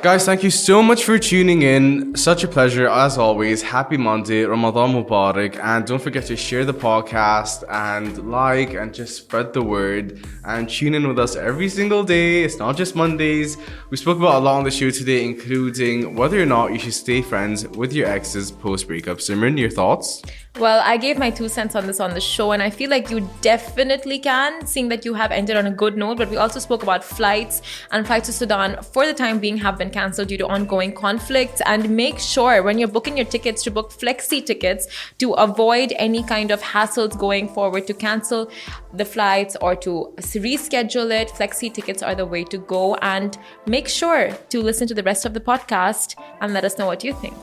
Guys, thank you so much for tuning in. Such a pleasure as always. Happy Monday, Ramadan Mubarak, and don't forget to share the podcast and like and just spread the word and tune in with us every single day. It's not just Mondays. We spoke about a lot on the show today, including whether or not you should stay friends with your exes post breakup. Simran, your thoughts? Well, I gave my 2 cents on this on the show, and I feel like you definitely can, seeing that you have ended on a good note. But we also spoke about flights, and flights to Sudan for the time being have been cancelled due to ongoing conflicts. And make sure when you're booking your tickets to book flexi tickets to avoid any kind of hassles going forward to cancel the flights or to reschedule it. Flexi tickets are the way to go. And make sure to listen to the rest of the podcast and let us know what you think.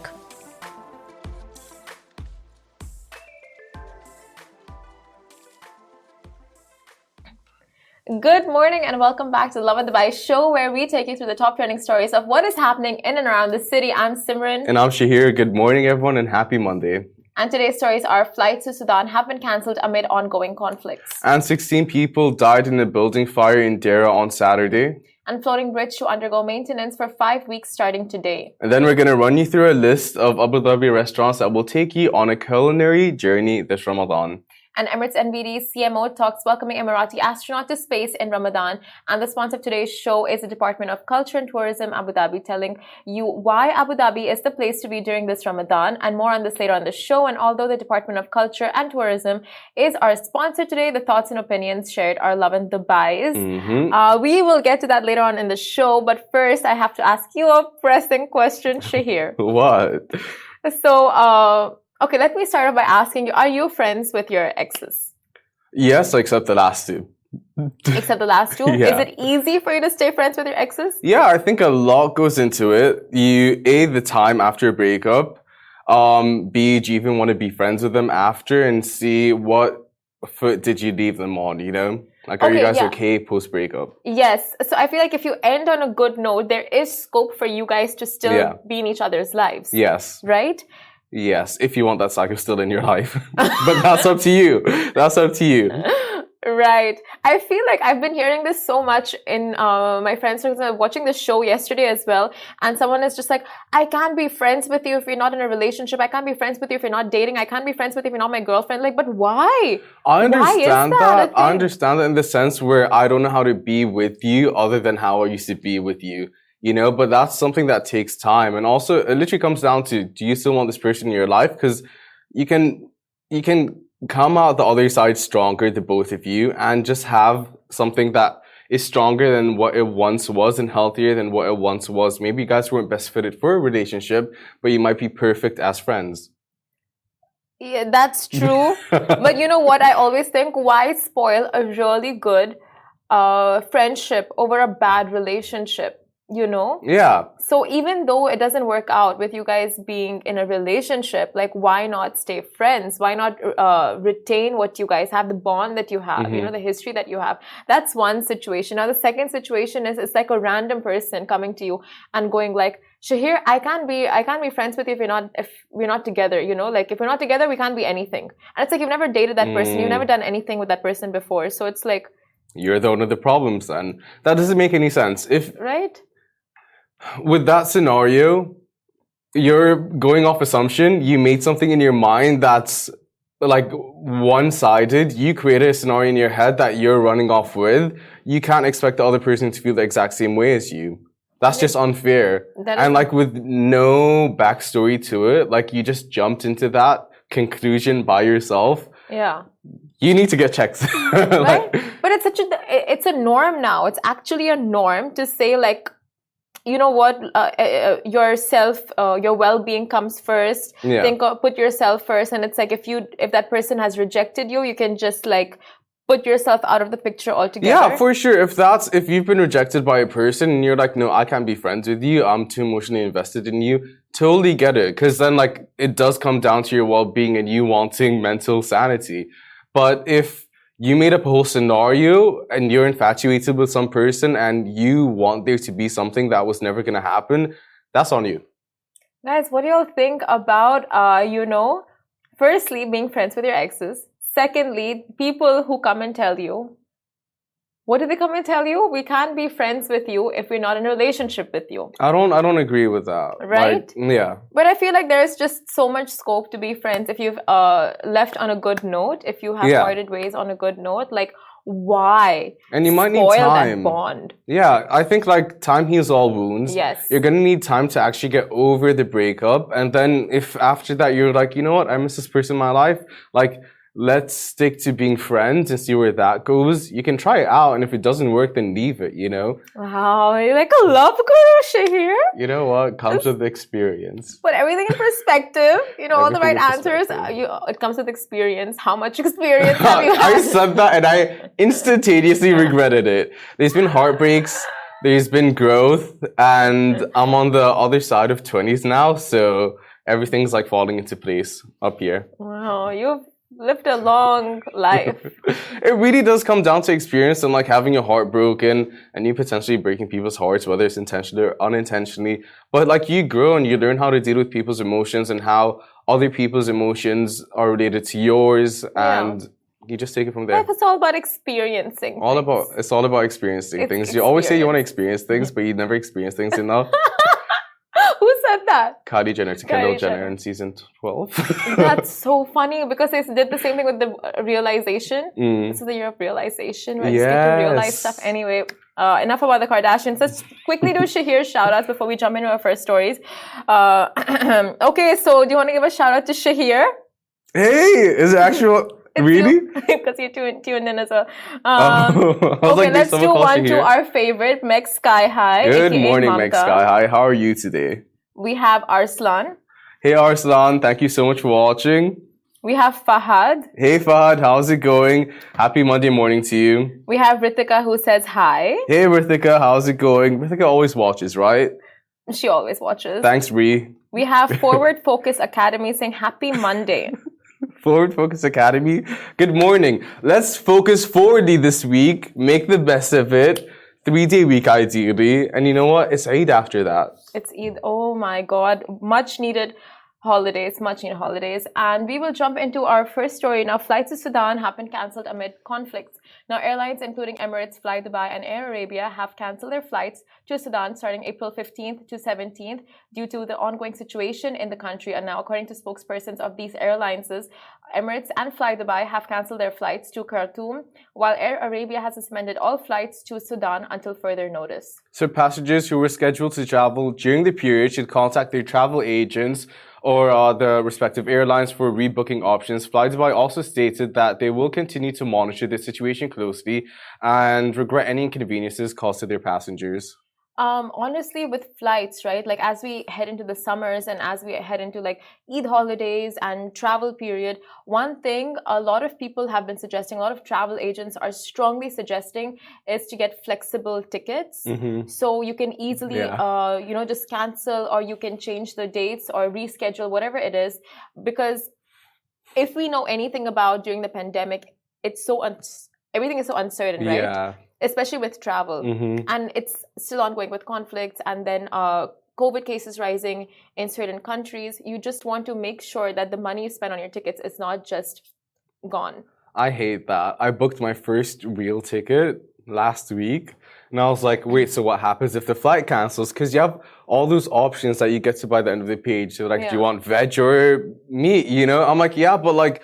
Good morning and welcome back to the Lovin Dubai show, where we take you through the top trending stories of what is happening in and around the city. I'm Simran. And I'm Shahir. Good morning, everyone, and happy Monday. And today's stories are flights to Sudan have been cancelled amid ongoing conflicts. And 16 people died in a building fire in Deira on Saturday. And floating bridge to undergo maintenance for 5 weeks starting today. And then we're going to run you through a list of Abu Dhabi restaurants that will take you on a culinary journey this Ramadan. And Emirates NBD CMO talks welcoming Emirati astronaut to space in Ramadan. And the sponsor of today's show is the Department of Culture and Tourism Abu Dhabi, telling you why Abu Dhabi is the place to be during this Ramadan. And more on this later on the show. And although the Department of Culture and Tourism is our sponsor today, the thoughts and opinions shared are Lovin Dubai's. We will get to that later on in the show. But first, I have to ask you a pressing question, Shahir. What? So, okay, let me start off by asking you, are you friends with your exes? Yes, except the last two. Except the last two? Yeah. Is it easy for you to stay friends with your exes? Yeah, I think a lot goes into it. You, A, the time after a breakup. B, do you even want to be friends with them after? And C, what foot did you leave them on, you know? Like, are you guys okay post-breakup? Yes. So I feel like if you end on a good note, there is scope for you guys to still be in each other's lives. Yes. Right? Yes, if you want that cycle still in your life. But that's up to you. That's up to you. Right. I feel like I've been hearing this so much in my friends. I was watching the show yesterday as well. And someone is just like, I can't be friends with you if you're not in a relationship. I can't be friends with you if you're not dating. I can't be friends with you if you're not my girlfriend. Like, but why? I understand that. I understand that in the sense where I don't know how to be with you other than how I used to be with you. You know, but that's something that takes time. And also, it literally comes down to, do you still want this person in your life? Because you can come out the other side stronger, the both of you, and just have something that is stronger than what it once was and healthier than what it once was. Maybe you guys weren't best fitted for a relationship, but you might be perfect as friends. Yeah, that's true. But you know what? I always think, why spoil a really good friendship over a bad relationship? You know? Yeah. So even though it doesn't work out with you guys being in a relationship, like, why not stay friends? Why not retain what you guys have, the bond that you have, you know, the history that you have? That's one situation. Now, the second situation is, it's like a random person coming to you and going like, Shahir, I can't be friends with you if we're not together, you know? Like, if we're not together, we can't be anything. And it's like, you've never dated that person. You've never done anything with that person before. So it's like, you're the one of the problems then. That doesn't make any sense. Right? With that scenario, you're going off assumption. You made something in your mind that's like one-sided. You created a scenario in your head that you're running off with. You can't expect the other person to feel the exact same way as you. That's just unfair. And like with no backstory to it, like you just jumped into that conclusion by yourself. Yeah. You need to get checked. Right? But it's a norm now. It's actually a norm to say like, you know what, yourself, your well-being comes first. Put yourself first. And it's like, if that person has rejected you, you can just like put yourself out of the picture altogether. Yeah, for sure. If you've been rejected by a person and you're like, no, I can't be friends with you, I'm too emotionally invested in you, totally get it. Because then like it does come down to your well-being and you wanting mental sanity. But if you made up a whole scenario and you're infatuated with some person and you want there to be something that was never going to happen, that's on you. Guys, what do y'all think about, firstly, being friends with your exes? Secondly, people who come and tell you, What did they come and tell you? We can't be friends with you if we're not in a relationship with you. I don't agree with that. Right? Like, yeah. But I feel like there's just so much scope to be friends if you've left on a good note, if you have parted ways on a good note. Like, why? And you might need spoil time. that bond? Yeah, I think like time heals all wounds. Yes. You're gonna need time to actually get over the breakup, and then if after that you're like, you know what, I miss this person in my life, like, let's stick to being friends and see where that goes. You can try it out, and if it doesn't work, then leave it, you know? Wow, you're like a love guru, Shahir. You know what? Comes with experience. Put everything in perspective. You know, all the right Everything in answers. perspective. It comes with experience. How much experience have you I had? said that and I instantaneously regretted it. There's been heartbreaks, there's been growth, and I'm on the other side of 20s now, so everything's like falling into place up here. Wow, you've lived a long life. It really does come down to experience and like having your heart broken and you potentially breaking people's hearts, whether it's intentionally or unintentionally. But like you grow and you learn how to deal with people's emotions and how other people's emotions are related to yours, and you just take it from there. Life is all about experiencing. It's all about experiencing things. You always say you want to experience things, but you never experience things enough. Who said that? Kylie Jenner to Kendall Kylie Jenner Jenner. in season 12. That's so funny because they did the same thing with the realization. This is the year of realization. When you speak to real life stuff. Anyway, enough about the Kardashians. Let's quickly do Shahir's shout outs before we jump into our first stories. Okay, so do you want to give a shout out to Shahir? Hey, is it actual? Really? Because you're tuned in as well. Okay, let's do one to our favorite, Meg Sky High. Good aka morning, Mamta. Meg Sky High. How are you today? We have Arslan. Hey, Arslan. Thank you so much for watching. We have Fahad. Hey, Fahad. How's it going? Happy Monday morning to you. We have Ritika who says hi. Hey, Rithika. How's it going? Rithika always watches, right? She always watches. Thanks, Ree. We have Forward Focus Academy saying happy Monday. Forward Focus Academy. Good morning. Let's focus forwardly this week. Make the best of it. 3-day week ideally. And you know what? It's Eid after that. It's Eid. Oh my God. Much needed holidays. And we will jump into our first story. Now, flights to Sudan have been cancelled amid conflicts. Now, airlines including Emirates, Fly Dubai and Air Arabia have cancelled their flights to Sudan starting April 15th to 17th due to the ongoing situation in the country. And now, according to spokespersons of these airlines, Emirates and Fly Dubai have cancelled their flights to Khartoum, while Air Arabia has suspended all flights to Sudan until further notice. So passengers who were scheduled to travel during the period should contact their travel agents or the respective airlines for rebooking options. Fly Dubai also stated that they will continue to monitor the situation closely and regret any inconveniences caused to their passengers. Honestly, with flights, right? Like as we head into the summers and as we head into like Eid holidays and travel period, one thing a lot of people have been suggesting, a lot of travel agents are strongly suggesting is to get flexible tickets. So you can easily, just cancel or you can change the dates or reschedule, whatever it is. Because if we know anything about during the pandemic, it's so everything is so uncertain, right? Yeah. Especially with travel. And it's still ongoing with conflicts and then COVID cases rising in certain countries. You just want to make sure that the money you spend on your tickets is not just gone. I hate that. I booked my first real ticket last week and I was like, wait, so what happens if the flight cancels? Because you have all those options that you get to by the end of the page. So like, do you want veg or meat? You know, I'm like, yeah, but like,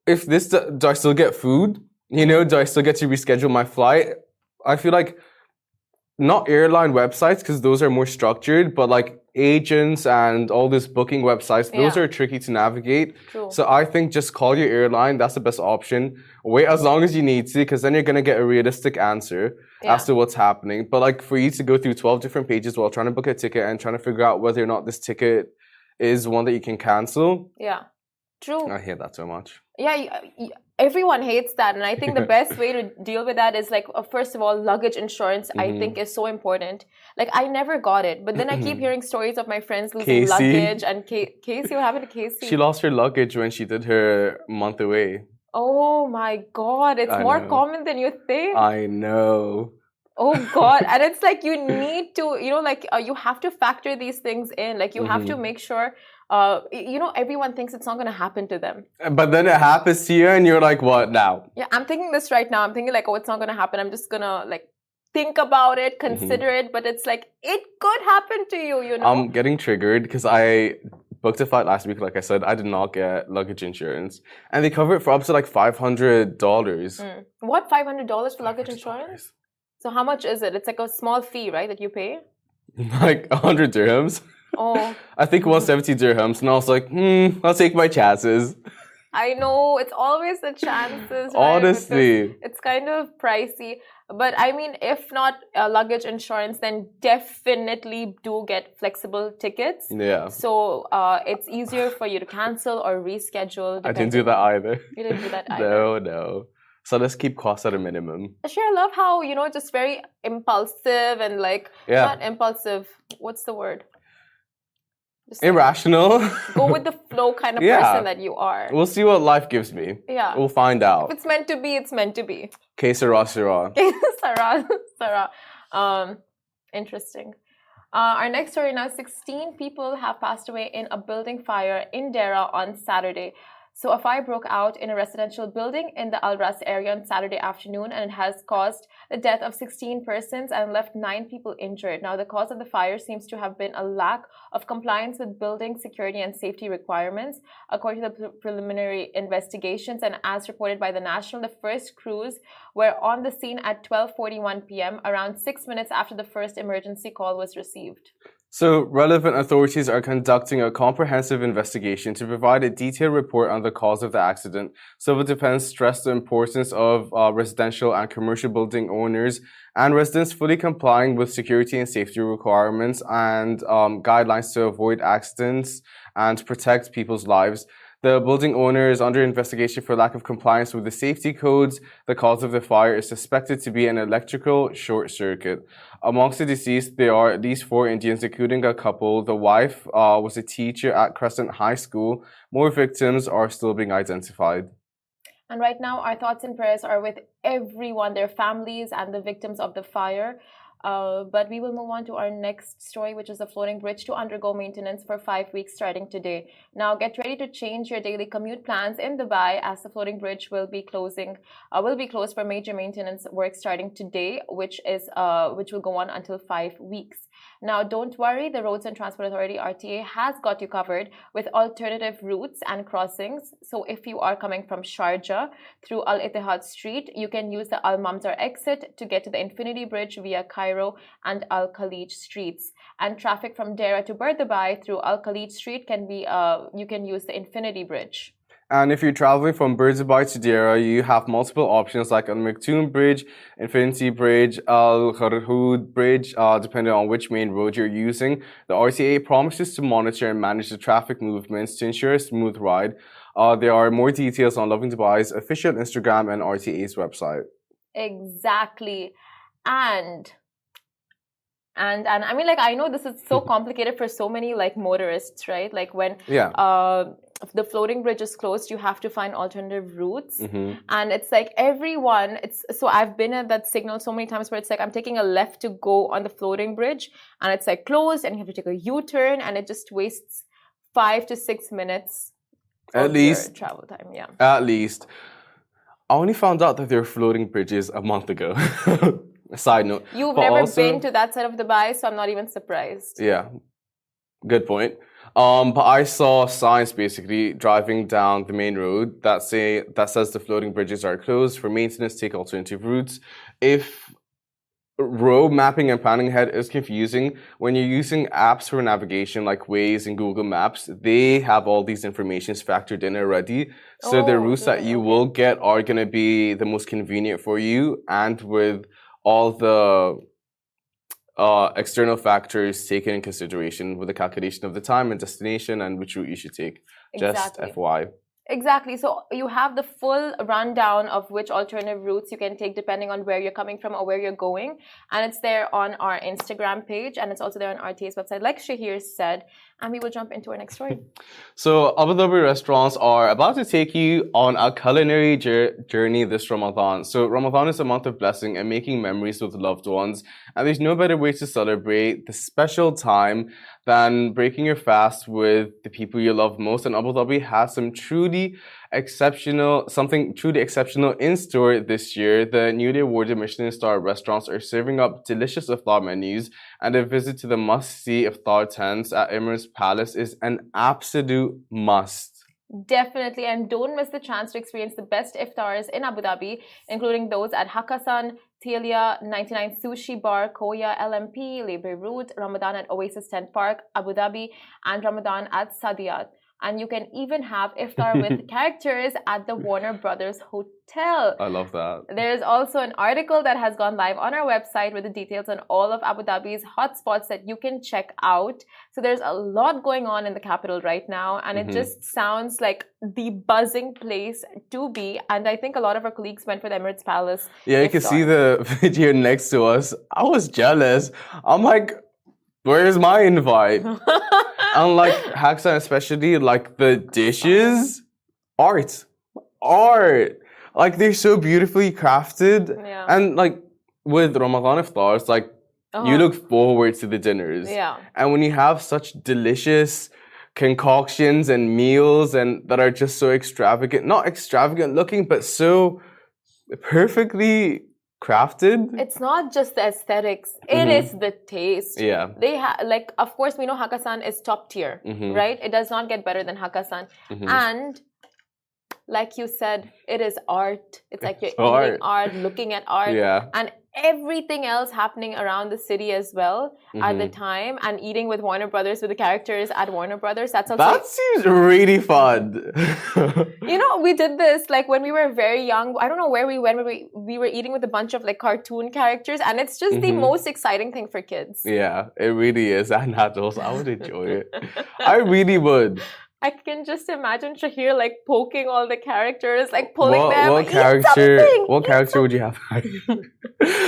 if this, do I still get food? You know, do I still get to reschedule my flight? I feel like not airline websites because those are more structured, but like agents and all these booking websites, those are tricky to navigate. True. So I think just call your airline. That's the best option. Wait as long as you need to because then you're going to get a realistic answer as to what's happening. But like for you to go through 12 different pages while trying to book a ticket and trying to figure out whether or not this ticket is one that you can cancel. Yeah, true. I hate that so much. Yeah, everyone hates that. And I think the best way to deal with that is like, first of all, luggage insurance, I think is so important. Like I never got it. But then I keep hearing stories of my friends losing luggage. And Casey, what happened to Casey? She lost her luggage when she did her month away. Oh my God. It's more common than you think. I know. Oh God. And it's like you need to, you know, like you have to factor these things in. Like you have to make sure everyone thinks it's not going to happen to them. But then it happens to you and you're like, what now? Yeah, I'm thinking this right now. I'm thinking like, oh, it's not going to happen. I'm just going to like think about it, consider it. But it's like, it could happen to you, I'm getting triggered because I booked a flight last week. Like I said, I did not get luggage insurance. And they cover it for up to like $500. What, $500 for luggage insurance? So how much is it? It's like a small fee, right, that you pay? Like 100 dirhams. Oh. I think 170 dirhams. And I was like, I'll take my chances. I know, it's always the chances, right? Honestly. Because it's kind of pricey. But I mean, if not luggage insurance, then definitely do get flexible tickets. Yeah. So it's easier for you to cancel or reschedule. I didn't do that either. You didn't do that either? No. So let's keep costs at a minimum. Sure, I love how, just very impulsive and like, not impulsive, what's the word? Just irrational. Go with the flow kind of person that you are. We'll see what life gives me. Yeah. We'll find out. If it's meant to be, it's meant to be. Que sera, sera. Sarah. Interesting. Our next story now, 16 people have passed away in a building fire in Deira on Saturday. So a fire broke out in a residential building in the Al Ras area on Saturday afternoon, and it has caused the death of 16 persons and left 9 people injured. Now, the cause of the fire seems to have been a lack of compliance with building security and safety requirements, according to the preliminary investigations. And as reported by The National, the first crews were on the scene at 12:41 p.m., around 6 minutes after the first emergency call was received. So, relevant authorities are conducting a comprehensive investigation to provide a detailed report on the cause of the accident. Civil Defense stressed the importance of residential and commercial building owners and residents fully complying with security and safety requirements and guidelines to avoid accidents and protect people's lives. The building owner is under investigation for lack of compliance with the safety codes. The cause of the fire is suspected to be an electrical short circuit. Amongst the deceased, there are at least 4 Indians, including a couple. The wife was a teacher at Crescent High School. More victims are still being identified. And right now, our thoughts and prayers are with everyone, their families, and the victims of the fire. But we will move on to our next story, which is the floating bridge to undergo maintenance for 5 weeks starting today. Now, get ready to change your daily commute plans in Dubai, as the floating bridge will be closed for major maintenance work starting today, which will go on until 5 weeks. Now, don't worry, the Roads and Transport Authority (RTA) has got you covered with alternative routes and crossings. So if you are coming from Sharjah through Al Ittihad Street, you can use the Al Mamzar exit to get to the Infinity Bridge via Cairo and Al Khalij streets. And traffic from Deira to Dubai through Al Khalij Street you can use the Infinity Bridge. And if you're traveling from Dubai to Deira, you have multiple options like Al Maktoum Bridge, Infinity Bridge, Al Kharhoud Bridge, depending on which main road you're using. The RTA promises to monitor and manage the traffic movements to ensure a smooth ride. There are more details on Lovin Dubai's official Instagram and RTA's website. Exactly. And I mean, like, I know this is so complicated for so many like motorists, right? Like when the floating bridge is closed, you have to find alternative routes. And it's like so I've been at that signal so many times where it's like I'm taking a left to go on the floating bridge and it's like closed and you have to take a U-turn and it just wastes 5 to 6 minutes at least travel time. Yeah, at least. I only found out that there were floating bridges a month ago. Side note. You've never been to that side of Dubai, so I'm not even surprised. Yeah, good point. But I saw signs basically driving down the main road that says the floating bridges are closed for maintenance. Take alternative routes. If road mapping and planning ahead is confusing, when you're using apps for navigation like Waze and Google Maps, they have all these informations factored in already. So the routes that you will get are going to be the most convenient for you, and with all the external factors taken in consideration with the calculation of the time and destination and which route you should take. Just FYI. Exactly. So you have the full rundown of which alternative routes you can take depending on where you're coming from or where you're going. And it's there on our Instagram page and it's also there on RTA's website, like Shahir said. And we will jump into our next story. So Abu Dhabi restaurants are about to take you on a culinary journey this Ramadan. So Ramadan is a month of blessing and making memories with loved ones. And there's no better way to celebrate the special time than breaking your fast with the people you love most. And Abu Dhabi has something truly exceptional in store this year. The newly awarded Michelin star restaurants are serving up delicious iftar menus, and a visit to the must-see iftar tents at Emirates Palace is an absolute must. Definitely, and don't miss the chance to experience the best iftars in Abu Dhabi, including those at Hakkasan, Telia, 99 Sushi Bar, Koya, LMP, Le Beirut, Ramadan at Oasis Tent Park, Abu Dhabi, and Ramadan at Sadiyat. And you can even have iftar with characters at the Warner Brothers Hotel. I love that. There's also an article that has gone live on our website with the details on all of Abu Dhabi's hotspots that you can check out. So there's a lot going on in the capital right now, and it just sounds like the buzzing place to be. And I think a lot of our colleagues went for the Emirates Palace. Yeah, you can see the video next to us. I was jealous. I'm like, where's my invite? And like Haksan, especially like the dishes, art. Like they're so beautifully crafted. Yeah. And like with Ramadan iftars, like you look forward to the dinners. Yeah. And when you have such delicious concoctions and meals and that are just so extravagant, not extravagant looking, but so perfectly crafted. It's not just the aesthetics, it is the taste. Yeah. They like, of course, we know Hakkasan is top tier, right? It does not get better than Hakkasan. And like you said, it is art. It's like you're eating art, looking at art. Yeah. And everything else happening around the city as well at the time, and eating with Warner Brothers, with the characters at Warner Brothers. That seems really fun. You know, we did this like when we were very young. I don't know where we went, but we were eating with a bunch of like cartoon characters, and it's just the most exciting thing for kids. Yeah, it really is. And adults, I would enjoy it. I really would. I can just imagine Shahir like poking all the characters, like pulling them. What character would you have?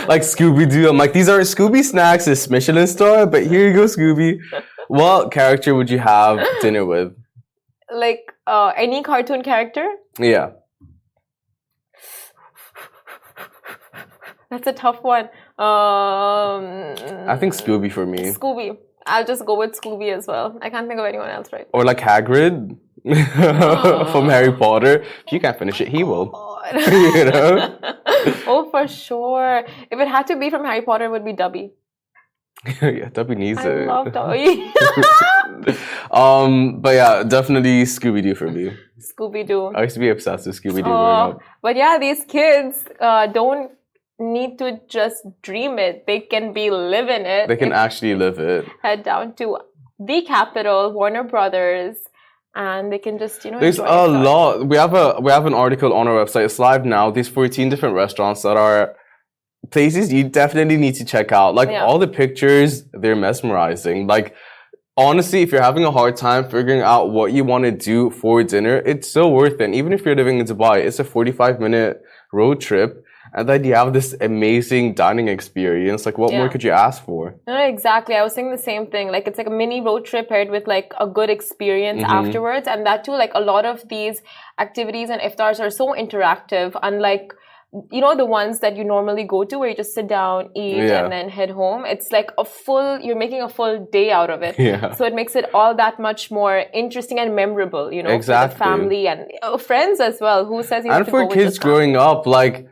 Like Scooby-Doo. I'm like, these are Scooby snacks. It's Michelin star, but here you go, Scooby. What character would you have dinner with? Like any cartoon character? Yeah. That's a tough one. I think Scooby for me. Scooby. I'll just go with Scooby as well. I can't think of anyone else right now. Or like Hagrid from Harry Potter. If you can't finish it, he will. You know? Oh, for sure. If it had to be from Harry Potter, it would be Dhabi. Yeah, Dhabi needs it. I love Dhabi. But yeah, definitely Scooby-Doo for me. Scooby-Doo. I used to be obsessed with Scooby-Doo growing up. But yeah, these kids don't need to just dream it. They can be living it. They can actually live it. Head down to the capital, Warner Brothers, and they can just, There's a lot. We have an article on our website. It's live now. These 14 different restaurants that are places you definitely need to check out. Like all the pictures, they're mesmerizing. Like honestly, if you're having a hard time figuring out what you want to do for dinner, it's so worth it. And even if you're living in Dubai, it's a 45-minute road trip. And then you have this amazing dining experience. Like, what more could you ask for? No, exactly. I was saying the same thing. Like, it's like a mini road trip paired with like a good experience afterwards. And that too, like a lot of these activities and iftars are so interactive. Unlike, the ones that you normally go to where you just sit down, eat, and then head home. It's like you're making a full day out of it. Yeah. So it makes it all that much more interesting and memorable, exactly. for the family and friends as well. Who says you have to go with And for kids growing up, like,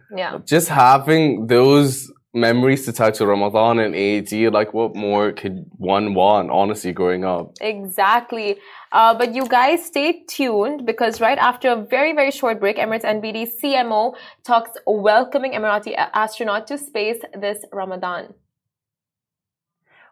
just having those memories to tie to Ramadan and AAT, like what more could one want, honestly, growing up? Exactly. But you guys stay tuned because right after a very, very short break, Emirates NBD CMO talks welcoming Emirati astronaut to space this Ramadan.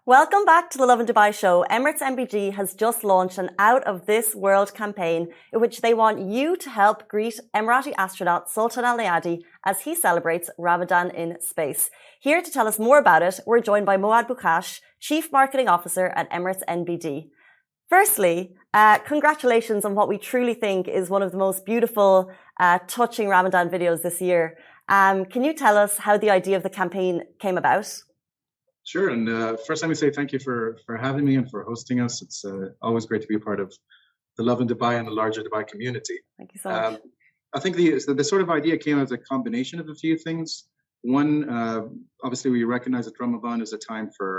Welcome back to the Lovin Dubai show. Emirates NBD has just launched an Out of This World campaign in which they want you to help greet Emirati astronaut Sultan Al Nayadi as he celebrates Ramadan in space. Here to tell us more about it, we're joined by Moad Bukash, Chief Marketing Officer at Emirates NBD. Firstly, congratulations on what we truly think is one of the most beautiful, touching Ramadan videos this year. Can you tell us how the idea of the campaign came about? Sure. And first, let me say thank you for having me and for hosting us. It's always great to be a part of the Lovin Dubai and the larger Dubai community. Thank you so much. I think the sort of idea came as a combination of a few things. One, obviously, we recognize that Ramadan is a time for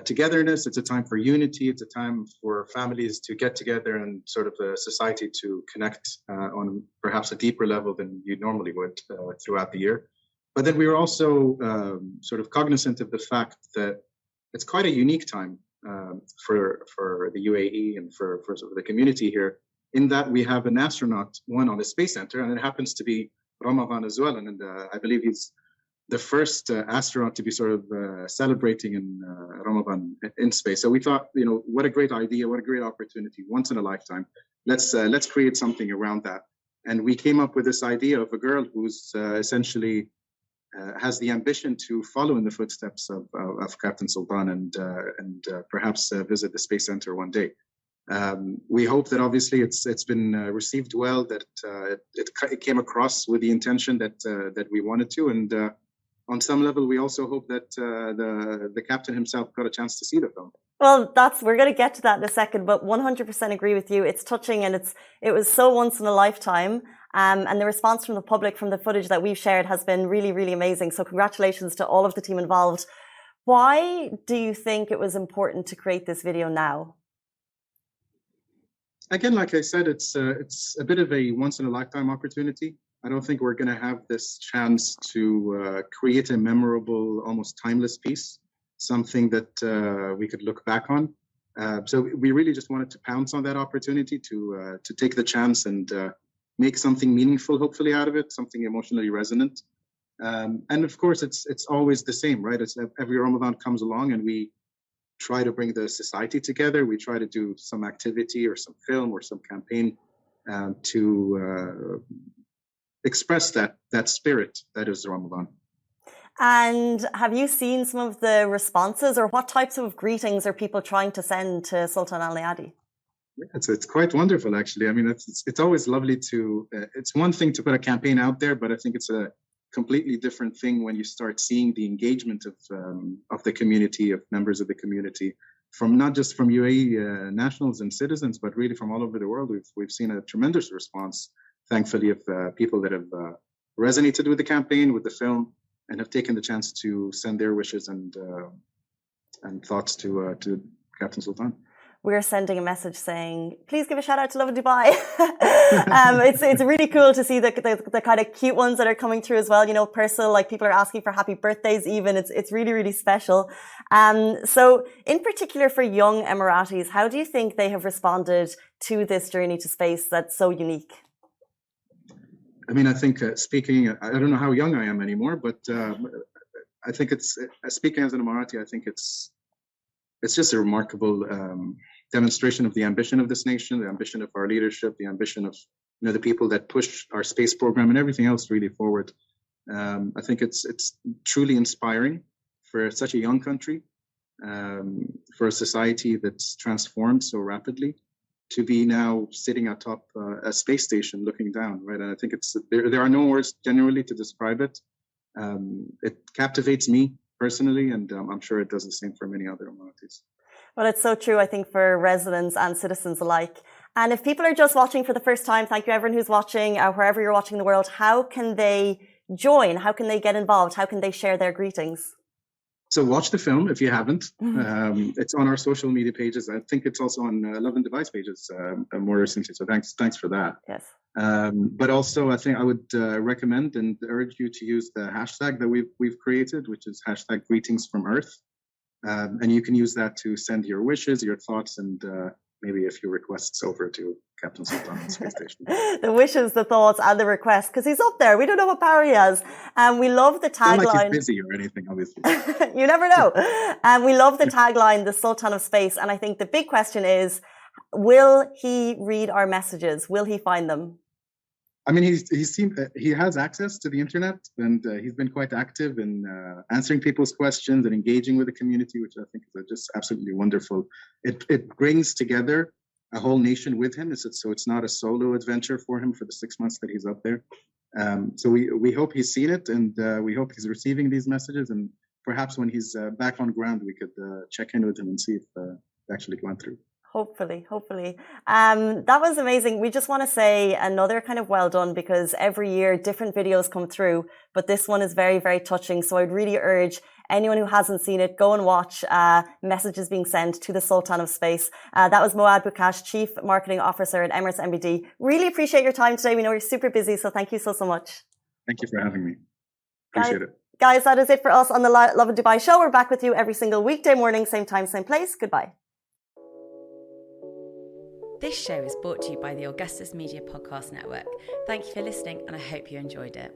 togetherness. It's a time for unity. It's a time for families to get together and sort of the society to connect on perhaps a deeper level than you normally would throughout the year. But then we were also sort of cognizant of the fact that it's quite a unique time for the UAE and for sort of the community here, in that we have an astronaut, one on the Space Center, and it happens to be Ramadan as well. And I believe he's the first astronaut to be sort of celebrating in Ramadan in space. So we thought, what a great idea, what a great opportunity, once in a lifetime. Let's create something around that. And we came up with this idea of a girl who's essentially has the ambition to follow in the footsteps of Captain Sultan and perhaps visit the Space Center one day. We hope that obviously it's been received well, that it came across with the intention that we wanted to, and on some level we also hope that the captain himself got a chance to see the film. Well, we're going to get to that in a second, but 100% agree with you. It's touching, and it was so once in a lifetime. And the response from the public from the footage that we've shared has been really, really amazing. So congratulations to all of the team involved. Why do you think it was important to create this video now? Again, like I said, it's a bit of a once in a lifetime opportunity. I don't think we're going to have this chance to create a memorable, almost timeless piece, something that we could look back on. So we really just wanted to pounce on that opportunity to take the chance and make something meaningful, hopefully, out of it, something emotionally resonant. And of course, it's always the same, right? It's every Ramadan comes along and we try to bring the society together. We try to do some activity or some film or some campaign to express that spirit that is Ramadan. And have you seen some of the responses, or what types of greetings are people trying to send to Sultan Al Nahyan? It's quite wonderful, actually. I mean, it's always lovely to. It's one thing to put a campaign out there, but I think it's a completely different thing when you start seeing the engagement of the community, of members of the community, from not just from UAE nationals and citizens, but really from all over the world. We've seen a tremendous response, thankfully, of people that have resonated with the campaign, with the film, and have taken the chance to send their wishes and thoughts to Captain Sultan. We're sending a message saying, please give a shout out to Lovin Dubai. It's really cool to see the kind of cute ones that are coming through as well. Personal, like people are asking for happy birthdays even. It's really, really special. So in particular for young Emiratis, how do you think they have responded to this journey to space that's so unique? I mean, I think I don't know how young I am anymore, but I think speaking as an Emirati, I think it's just a remarkable demonstration of the ambition of this nation, the ambition of our leadership, the ambition of the people that push our space program and everything else really forward. I think it's truly inspiring for such a young country, for a society that's transformed so rapidly, to be now sitting atop a space station looking down, right? And I think there are no words generally to describe it. It captivates me personally, and I'm sure it does the same for many other Emiratis. Well, it's so true, I think, for residents and citizens alike. And if people are just watching for the first time, thank you everyone who's watching, wherever you're watching in the world, how can they join? How can they get involved? How can they share their greetings? So watch the film if you haven't. It's on our social media pages. I think it's also on Lovin Dubai's pages more recently. So thanks for that. Yes. But also, I think I would recommend and urge you to use the hashtag that we've created, which is hashtag Greetings from Earth. And you can use that to send your wishes, your thoughts, and maybe a few requests over to Captain Sultan on the space station. The wishes, the thoughts, and the requests, because he's up there. We don't know what power he has. And we love the tagline. Not like he's busy or anything, obviously. You never know. And we love the tagline, the Sultan of Space. And I think the big question is, will he read our messages? Will he find them? I mean, he has access to the internet, and he's been quite active in answering people's questions and engaging with the community, which I think is just absolutely wonderful. It brings together a whole nation with him, so it's not a solo adventure for him for the 6 months that he's up there. So we hope he's seen it, and we hope he's receiving these messages, and perhaps when he's back on ground, we could check in with him and see if it actually went through. Hopefully. That was amazing. We just want to say another kind of well done, because every year different videos come through, but this one is very, very touching. So I'd really urge anyone who hasn't seen it, go and watch messages being sent to the Sultan of Space. That was Moad Bukash, Chief Marketing Officer at Emirates MBD. Really appreciate your time today. We know you're super busy, so thank you so much. Thank you for having me. Appreciate it. Guys, that is it for us on the Lovin Dubai show. We're back with you every single weekday morning, same time, same place. Goodbye. This show is brought to you by the Augustus Media Podcast Network. Thank you for listening, and I hope you enjoyed it.